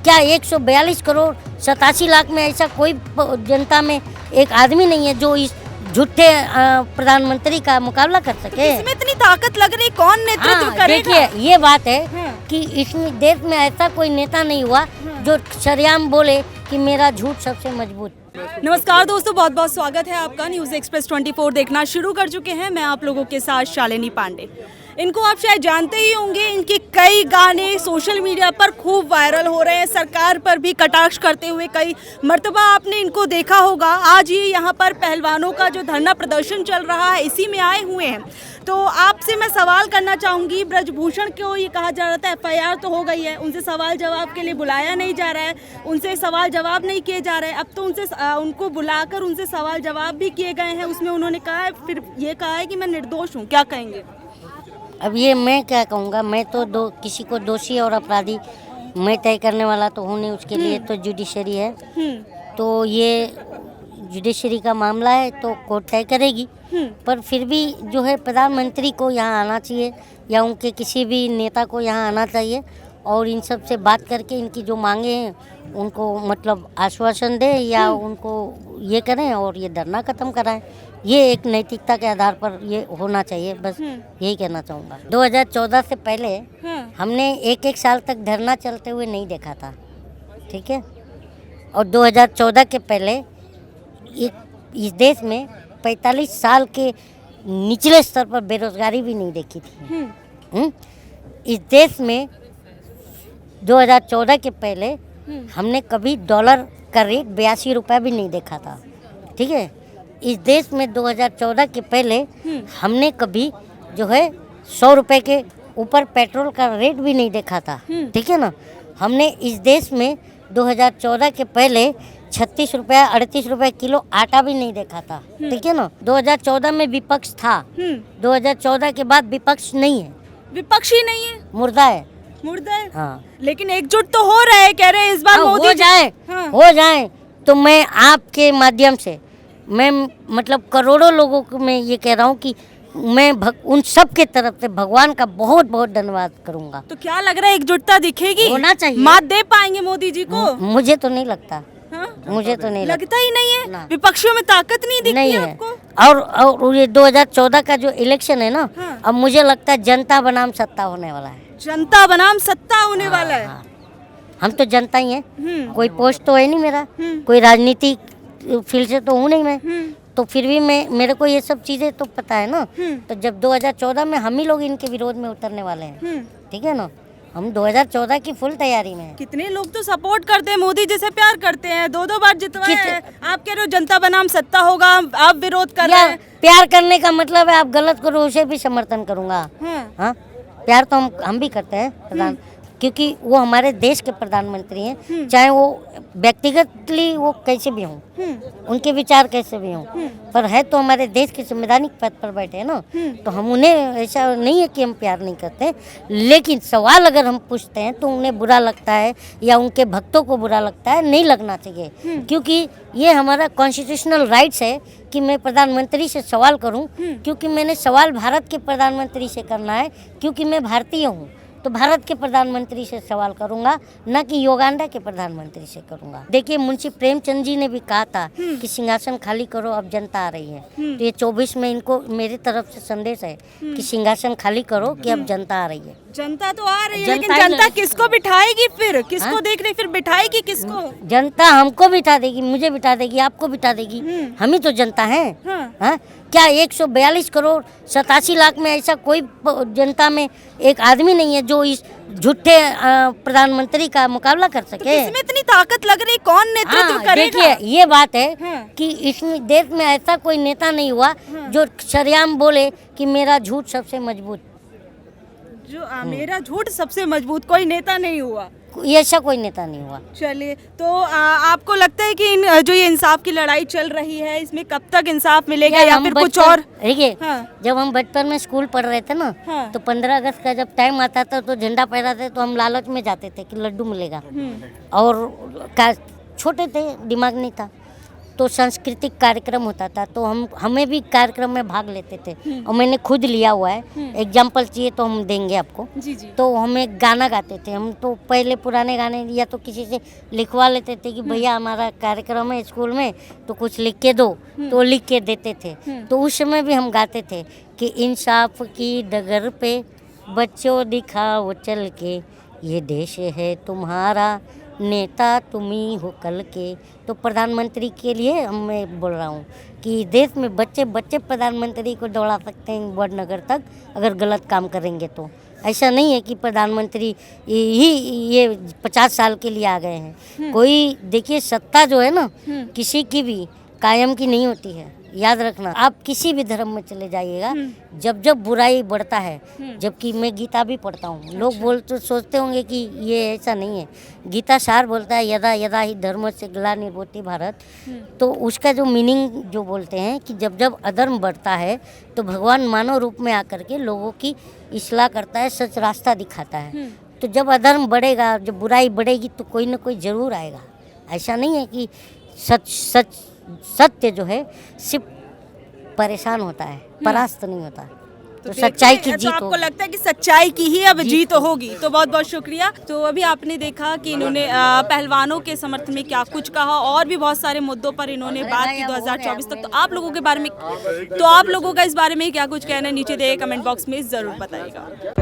क्या 142 करोड़ 87 लाख में ऐसा कोई जनता में एक आदमी नहीं है जो इस झूठे प्रधानमंत्री का मुकाबला कर सके? इसमें इतनी ताकत लग रही, कौन नेतृत्व करेगा? देखिए ये बात है कि इसमें देश में ऐसा कोई नेता नहीं हुआ जो शरेआम बोले कि मेरा झूठ सबसे मजबूत। नमस्कार दोस्तों, बहुत बहुत स्वागत है आपका। न्यूज़ एक्सप्रेस 24 देखना शुरू कर चुके हैं। मैं आप लोगों के साथ शालिनी पांडे। इनको आप शायद जानते ही होंगे, इनके कई गाने सोशल मीडिया पर खूब वायरल हो रहे हैं। सरकार पर भी कटाक्ष करते हुए कई मर्तबा आपने इनको देखा होगा। आज ये यहाँ पर पहलवानों का जो धरना प्रदर्शन चल रहा है, इसी में आए हुए हैं। तो आपसे मैं सवाल करना चाहूँगी, ब्रजभूषण को ये कहा जा रहा था FIR तो हो गई है, उनसे सवाल जवाब के लिए बुलाया नहीं जा रहा है, उनसे सवाल जवाब नहीं किए जा रहे हैं। अब तो उनको बुलाकर उनसे सवाल जवाब भी किए गए हैं। उसमें उन्होंने कहा है, फिर ये कहा है कि मैं निर्दोष हूँ। क्या कहेंगे? अब ये मैं क्या कहूँगा, मैं तो किसी को दोषी और अपराधी मैं तय करने वाला तो हूँ नहीं, उसके लिए तो जुडिशरी है। तो ये जुडिशरी का मामला है तो कोर्ट तय करेगी। पर फिर भी जो है प्रधानमंत्री को यहाँ आना चाहिए या उनके किसी भी नेता को यहाँ आना चाहिए और इन सब से बात करके इनकी जो मांगे हैं उनको मतलब आश्वासन दें या उनको ये करें और ये धरना ख़त्म कराएं। ये एक नैतिकता के आधार पर ये होना चाहिए, बस यही कहना चाहूँगा। 2014 से पहले हमने एक साल तक धरना चलते हुए नहीं देखा था, ठीक है। और 2014 के पहले इस देश में 45 साल के निचले स्तर पर बेरोजगारी भी नहीं देखी थी। इस देश में 2014 के पहले हमने कभी डॉलर का रेट 82 रुपये भी नहीं देखा था, ठीक है। इस देश में 2014 के पहले हमने कभी जो है 100 रुपये के ऊपर पेट्रोल का रेट भी नहीं देखा था, ठीक है ना। हमने इस देश में 2014 के पहले 36 रुपये 38 रुपये किलो आटा भी नहीं देखा था, ठीक है ना। 2014 में विपक्ष था, 2014 के बाद विपक्ष नहीं है। विपक्ष ही नहीं है, मुर्दा है। मुर्दा है, हाँ। लेकिन एकजुट तो हो रहे हैं, कह रहे हैं इस बार मोदी हो जाए तो मैं आपके माध्यम से मैं मतलब करोड़ों लोगों को मैं ये कह रहा हूँ कि मैं उन सब के तरफ से भगवान का बहुत बहुत धन्यवाद करूँगा। तो क्या लग रहा है, एकजुटता दिखेगी? होना चाहिए। मात दे पाएंगे मोदी जी को? मुझे तो नहीं लगता। हाँ? मुझे तो नहीं लगता ही नहीं है ना। विपक्षियों में ताकत नहीं दिखती नहीं है है आपको? और ये 2014 का जो इलेक्शन है ना, अब मुझे लगता है जनता बनाम सत्ता होने वाला है। जनता बनाम सत्ता होने वाला है। हम तो जनता ही हैं, कोई पोस्ट तो है नहीं मेरा, कोई राजनीति फील्ड से तो हूँ नहीं मैं, तो फिर भी मेरे को ये सब चीज़ें तो पता है ना। तो जब 2014 में हम ही लोग इनके विरोध में उतरने वाले हैं, ठीक है ना। हम 2014 की फुल तैयारी में हैं। कितने लोग तो सपोर्ट करते हैं मोदी जी से, प्यार करते हैं, 2-2 बार जितवाए हैं। आप कह रहे हो जनता बनाम सत्ता होगा, आप विरोध कर रहे हैं। प्यार करने का मतलब है आप गलत करो उसे भी समर्थन करूंगा। हाँ, प्यार तो हम भी करते हैं प्रधान, क्योंकि वो हमारे देश के प्रधानमंत्री हैं। चाहे वो व्यक्तिगतली वो कैसे भी हों, उनके विचार कैसे भी हों, पर है तो हमारे देश के संवैधानिक पद पर बैठे हैं ना। तो हम उन्हें ऐसा नहीं है कि हम प्यार नहीं करते, लेकिन सवाल अगर हम पूछते हैं तो उन्हें बुरा लगता है या उनके भक्तों को बुरा लगता है, नहीं लगना चाहिए। क्योंकि ये हमारा कॉन्स्टिट्यूशनल राइट्स है कि मैं प्रधानमंत्री से सवाल करूं, क्योंकि मैंने सवाल भारत के प्रधानमंत्री से करना है, क्योंकि मैं भारतीय हूं। तो भारत के प्रधानमंत्री से सवाल करूंगा, न कि युगांडा के प्रधानमंत्री से करूंगा। देखिए, मुंशी प्रेमचंद जी ने भी कहा था कि सिंहासन खाली करो, अब जनता आ रही है। तो ये 24 में इनको मेरी तरफ से संदेश है कि सिंहासन खाली करो कि अब जनता आ रही है। जनता तो आ रही है, लेकिन जनता किसको बिठाएगी फिर? किसको देख रही, फिर बिठाएगी किसको? जनता हमको बिठा देगी, मुझे बिठा देगी, आपको बिठा देगी। हम ही तो जनता हैं। क्या 142 करोड़ 87 लाख में ऐसा कोई जनता में एक आदमी नहीं है जो इस झूठे प्रधानमंत्री का मुकाबला कर सके? तो इसमें इतनी ताकत लग रही, कौन नेतृत्व करेगा? देखिए ये बात है कि इसमें देश में ऐसा कोई नेता नहीं हुआ जो शरेआम बोले कि मेरा झूठ सबसे मजबूत। मेरा झूठ सबसे मजबूत कोई नेता नहीं हुआ, ऐसा कोई नेता नहीं हुआ। चलिए, तो आपको लगता है कि जो ये इंसाफ की लड़ाई चल रही है, इसमें कब तक इंसाफ मिलेगा या फिर कुछ और? देखिए, जब हम बचपन में स्कूल पढ़ रहे थे ना, तो 15 अगस्त का जब टाइम आता था तो झंडा फहराते तो हम लालच में जाते थे कि लड्डू मिलेगा, और छोटे थे, दिमाग नहीं था। तो सांस्कृतिक कार्यक्रम होता था, तो हमें भी कार्यक्रम में भाग लेते थे और मैंने खुद लिया हुआ है। एग्जाम्पल चाहिए तो हम देंगे आपको। जी जी। तो हमें गाना गाते थे हम, तो पहले पुराने गाने या तो किसी से लिखवा लेते थे कि भैया हमारा कार्यक्रम है स्कूल में तो कुछ लिख के दो, तो लिख के देते थे। तो उस समय भी हम गाते थे कि इंसाफ की डगर पे बच्चों दिखाओ चल के, ये देश है तुम्हारा नेता तुम्ही हो कल के। तो प्रधानमंत्री के लिए मैं बोल रहा हूँ कि देश में बच्चे प्रधानमंत्री को दौड़ा सकते हैं वडनगर तक अगर गलत काम करेंगे तो। ऐसा नहीं है कि प्रधानमंत्री ही ये 50 साल के लिए आ गए हैं। कोई देखिए सत्ता जो है ना किसी की भी कायम की नहीं होती है, याद रखना। आप किसी भी धर्म में चले जाइएगा, जब जब बुराई बढ़ता है, जबकि मैं गीता भी पढ़ता हूँ, लोग सोचते होंगे कि ये ऐसा नहीं है। गीता सार बोलता है यदा यदा ही धर्म से ग्लानिर्भूति भारत। तो उसका जो मीनिंग जो बोलते हैं कि जब जब अधर्म बढ़ता है तो भगवान मानव रूप में आकर के लोगों की इस्लाह करता है, सच रास्ता दिखाता है। तो जब अधर्म बढ़ेगा, जब बुराई बढ़ेगी तो कोई ना कोई ज़रूर आएगा। ऐसा नहीं है कि सत्य जो है सिर्फ परेशान होता है, परास्त नहीं होता। तो सच्चाई की जीत आपको होगी। लगता है कि सच्चाई की ही अब जीत होगी। तो बहुत बहुत शुक्रिया। तो अभी आपने देखा कि इन्होंने पहलवानों के समर्थन में क्या कुछ कहा और भी बहुत सारे मुद्दों पर इन्होंने बात की 2024 तक। तो आप लोगों के बारे में, तो आप लोगों का इस बारे में क्या कुछ कहना है नीचे दिए कमेंट बॉक्स में ज़रूर बताइएगा।